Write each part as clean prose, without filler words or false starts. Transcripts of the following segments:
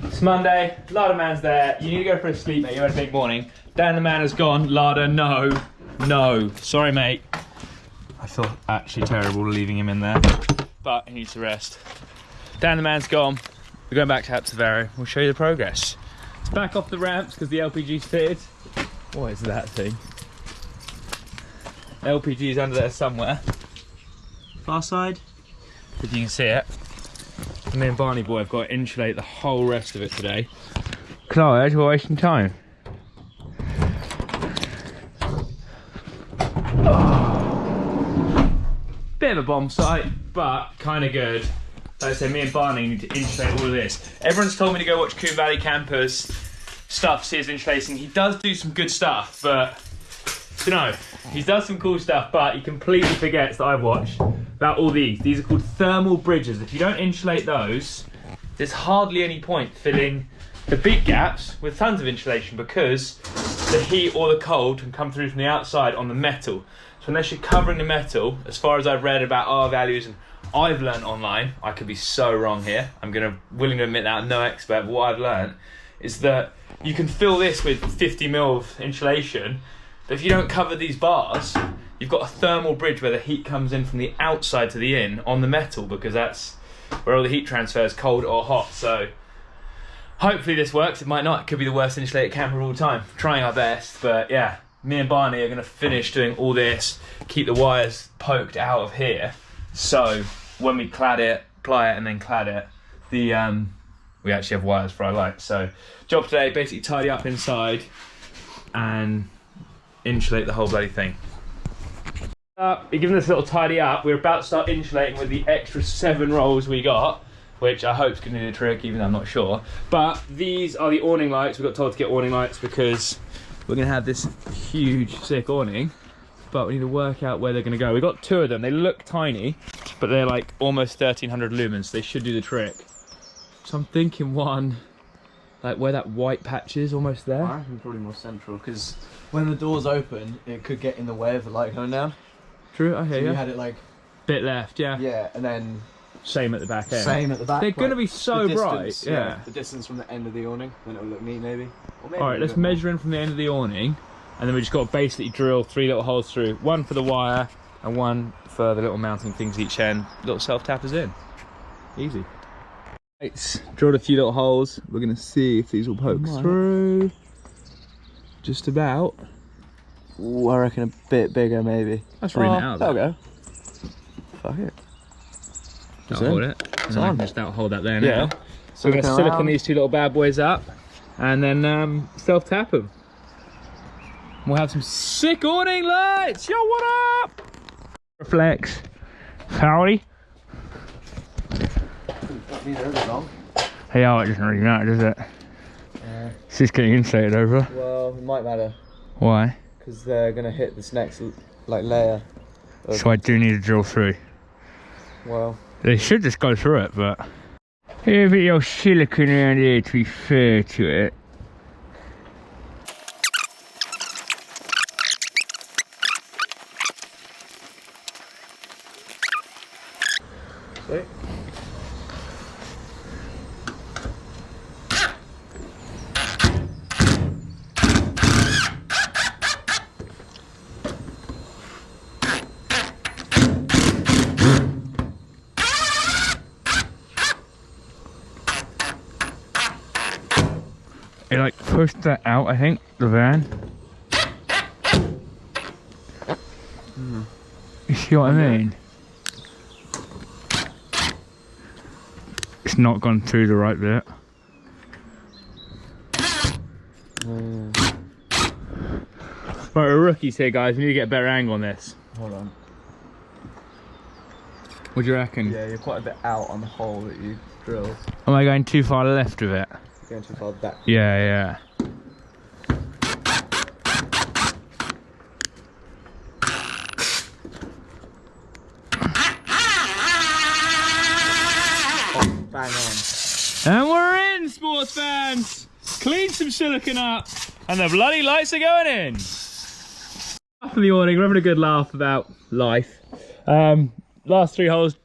It's Monday, Larder man's there. You need to go for a sleep, mate. You had a big morning. Dan the man has gone. Larder, no. Sorry, mate. I feel actually terrible leaving him in there, but he needs to rest. Dan the man's gone. We're going back to Mercedes Vario. We'll show you the progress. It's back off the ramps because the LPG's fitted. What is that thing? LPG's under there somewhere. Far side, if you can see it. And me and Barney boy have got to insulate the whole rest of it today. Clive, we're wasting time. Oh. Bit of a bomb site, but kind of good. Like I said, me and Barney need to insulate all of this. Everyone's told me to go watch Coon Valley Campers stuff, see his insulating. He does do some good stuff, but you know, he does some cool stuff, but he completely forgets that I've watched about all these. These are called thermal bridges. If you don't insulate those, there's hardly any point filling the big gaps with tons of insulation because the heat or the cold can come through from the outside on the metal. So unless you're covering the metal, as far as I've read about R values and I've learned online, I could be so wrong here. I'm willing to admit that I'm no expert, but what I've learned is that you can fill this with 50 mil of insulation, but if you don't cover these bars, you've got a thermal bridge where the heat comes in from the outside to the in on the metal, because that's where all the heat transfers, cold or hot. So hopefully this works. It might not. It could be the worst insulated camper of all time. Trying our best, but yeah, me and Barney are going to finish doing all this, keep the wires poked out of here, so when we clad it, ply it and then clad it, we actually have wires for our lights. So job today, basically tidy up inside and insulate the whole bloody thing. We're giving this a little tidy up. We're about to start insulating with the extra 7 rolls we got, which I hope is going to do the trick, even though I'm not sure. But these are the awning lights. We got told to get awning lights because we're going to have this huge, sick awning, but we need to work out where they're going to go. We got 2 of them. They look tiny, but they're like almost 1300 lumens. They should do the trick. So I'm thinking one, like where that white patch is, almost there. I reckon probably more central, because when the doors open, it could get in the way of the light going down. True, I hear you. You had it like... bit left, yeah. Yeah, and then... same at the back end. Same at the back. They're going to be so bright, yeah. The distance from the end of the awning, then it'll look neat maybe. Alright, let's measure in from the end of the awning, and then we just got to basically drill 3 little holes through. One for the wire, and one for the little mounting things each end. Little self-tappers in. Easy. Drilled a few little holes. We're going to see if these will poke through. Just about. Ooh, I reckon a bit bigger maybe. Let's ream it out. That'll go. Fuck it. That'll hold it. And then I can just hold that there yeah. now. So we're going to silicone these 2 little bad boys up and then self-tap them. We'll have some sick awning lights. Yo, what up? Reflex. Howdy. Hey, oh, it doesn't really matter, does it? Yeah. It's just getting insulated over. Well, it might matter. Why? Because they're going to hit this next like layer. So I do need to drill through. Well, they should just go through it, but a bit of silicone around here to be fair to it. Sweet. It like pushed that out, I think, the van. You see what I mean? It's not gone through the right bit. Right, we're rookies here, guys. We need to get a better angle on this. Hold on. What do you reckon? Yeah, you're quite a bit out on the hole that you drilled. Am I going too far left with it? You're going too far back. Yeah, yeah. Oh, bang on. And we're in, sports fans! Clean some silicone up, and the bloody lights are going in! After the awning, we're having a good laugh about life. Last 3 holes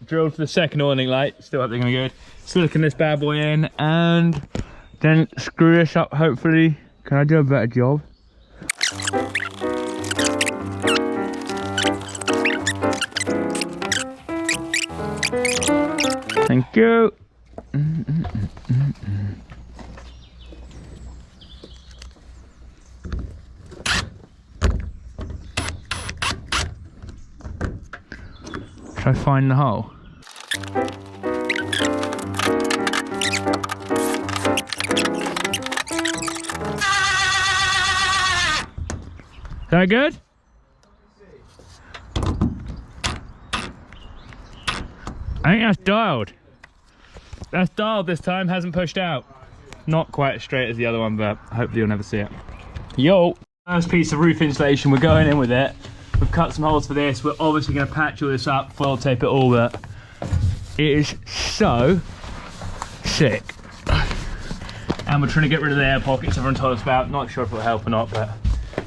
drilled for the second awning light. Still hope they're gonna be good. Slicking this bad boy in and then screw this up hopefully. Can I do a better job? Thank you. Should I find the hole? Is that good? I think that's dialed. That's dialed this time, hasn't pushed out. Not quite as straight as the other one, but hopefully you'll never see it. Yo! First piece of roof insulation, we're going in with it. We've cut some holes for this. We're obviously going to patch all this up, foil tape it all, but it is so sick. And we're trying to get rid of the air pockets everyone told us about. Not sure if it'll help or not, but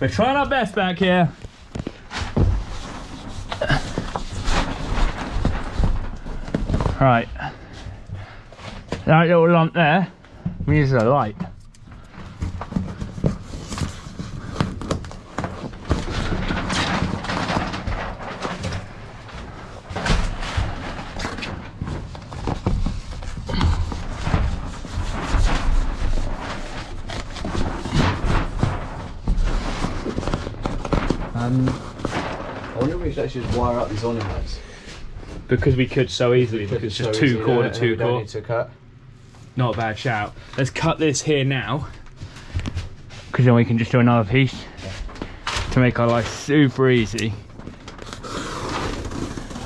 we're trying our best back here. Right. That little lump there means a light. I wonder if we should actually just wire up these awning lights. Because we could so easily, because it's just two core to two core. Don't need to cut. Not a bad shout. Let's cut this here now, because then we can just do another piece to make our life super easy.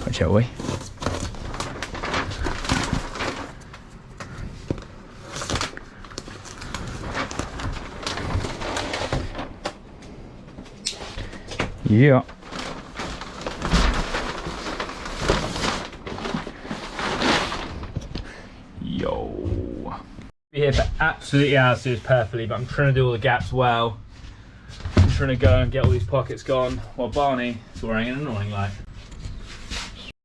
What shall we? Yeah. Yo. Be here for absolutely hours to do this perfectly, but I'm trying to do all the gaps well. I'm trying to go and get all these pockets gone while Barney is wearing an awning light.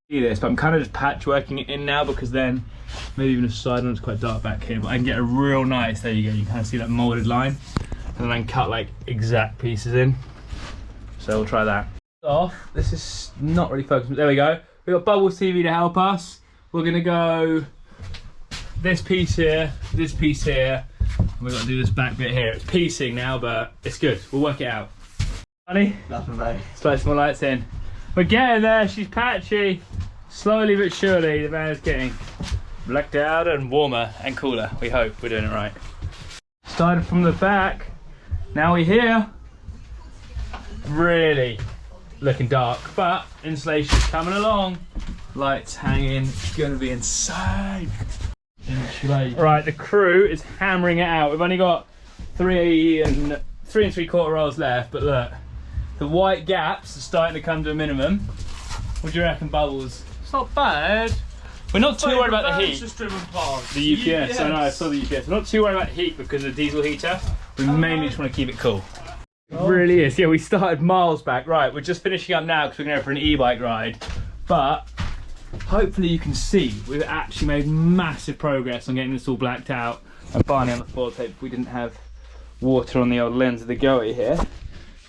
See this, but I'm kind of just patchworking it in now because then maybe even a side one, it's quite dark back here, but I can get a real nice, there you go, you can kind of see that molded line, and then I can cut like exact pieces in. So we'll try that. Off. This is not really focused, but there we go. We've got Bubbles TV to help us. We're gonna go this piece here, and we've got to do this back bit here. It's piecing now, but it's good. We'll work it out. Honey? Nothing, mate. Let's light some more lights in. We're getting there, she's patchy. Slowly but surely, the van is getting blacked out and warmer and cooler. We hope we're doing it right. Started from the back, now we're here. Really looking dark, but insulation's coming along. Lights hanging, it's gonna be insane. Right, the crew is hammering it out. We've only got 3 3¾ rolls left, but look, the white gaps are starting to come to a minimum. What do you reckon, Bubbles? It's not bad. We're not too worried about the heat. Just driven past. The UPS, I know, I saw the UPS. We're not too worried about heat because of the diesel heater. We mainly just want to keep it cool. It really is. Yeah, we started miles back. Right, we're just finishing up now because we're going to go for an e-bike ride. But hopefully you can see we've actually made massive progress on getting this all blacked out. And Barney on the floor tape, we didn't have water on the old lens of the goey here.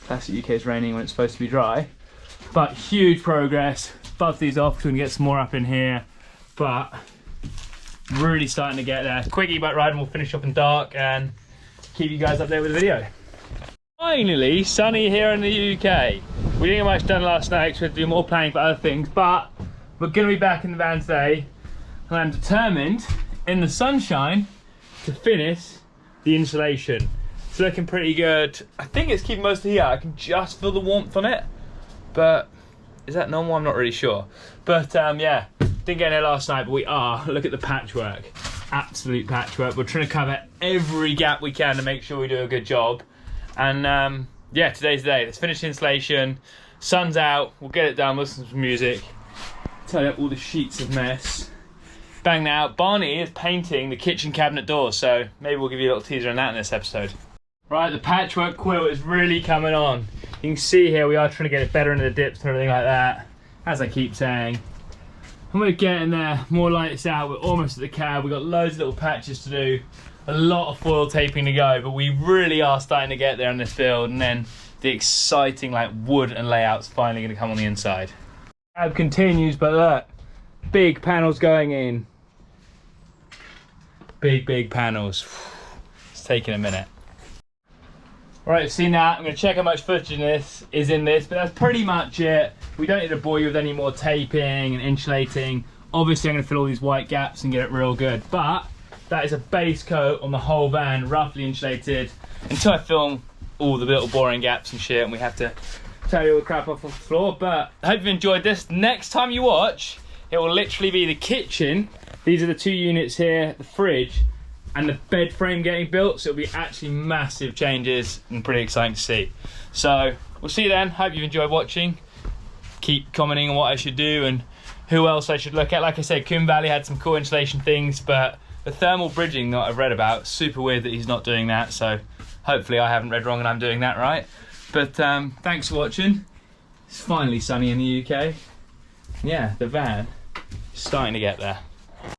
Classic UK is raining when it's supposed to be dry. But huge progress. Buff these off because we can get some more up in here. But really starting to get there. Quick e-bike ride and we'll finish up in dark and keep you guys updated with the video. Finally, sunny here in the UK. We didn't get much done last night because we had to do more planning for other things, but we're going to be back in the van today and I'm determined in the sunshine to finish the insulation. It's looking pretty good. I think it's keeping most of the heat out. I can just feel the warmth on it, but is that normal? I'm not really sure. But yeah, didn't get in here last night, but we are. Look at the patchwork. Absolute patchwork. We're trying to cover every gap we can to make sure we do a good job. And yeah, today's the day. Let's finish the insulation. Sun's out. We'll get it done. Listen to some music. Tidy up all the sheets of mess. Bang that out. Barney is painting the kitchen cabinet doors, so maybe we'll give you a little teaser on that in this episode. Right, the patchwork quilt is really coming on. You can see here we are trying to get it better into the dips and everything like that. As I keep saying, And we're getting there, more lights out, we're almost at the cab, we've got loads of little patches to do, a lot of foil taping to go, but we really are starting to get there in this build, and then the exciting like wood and layouts finally going to come on the inside. Cab continues, but look, big panels going in. Big panels. It's taking a minute. Right, I've seen that. I'm going to check how much footage is in this, but that's pretty much it. We don't need to bore you with any more taping and insulating. Obviously, I'm going to fill all these white gaps and get it real good, but that is a base coat on the whole van, roughly insulated, until I film all the little boring gaps and shit, and we have to tear all the crap off the floor. But I hope you enjoyed this. Next time you watch, it will literally be the kitchen. These are the 2 units here, the fridge, and the bed frame getting built, so it'll be actually massive changes and pretty exciting to see. So we'll see you then. Hope you've enjoyed watching. Keep commenting on what I should do and who else I should look at. Like I said, Coombe Valley had some cool insulation things, but the thermal bridging that I've read about, super weird that he's not doing that, so hopefully I haven't read wrong and I'm doing that right. But thanks for watching. It's finally sunny in the UK. Yeah, the van is starting to get there.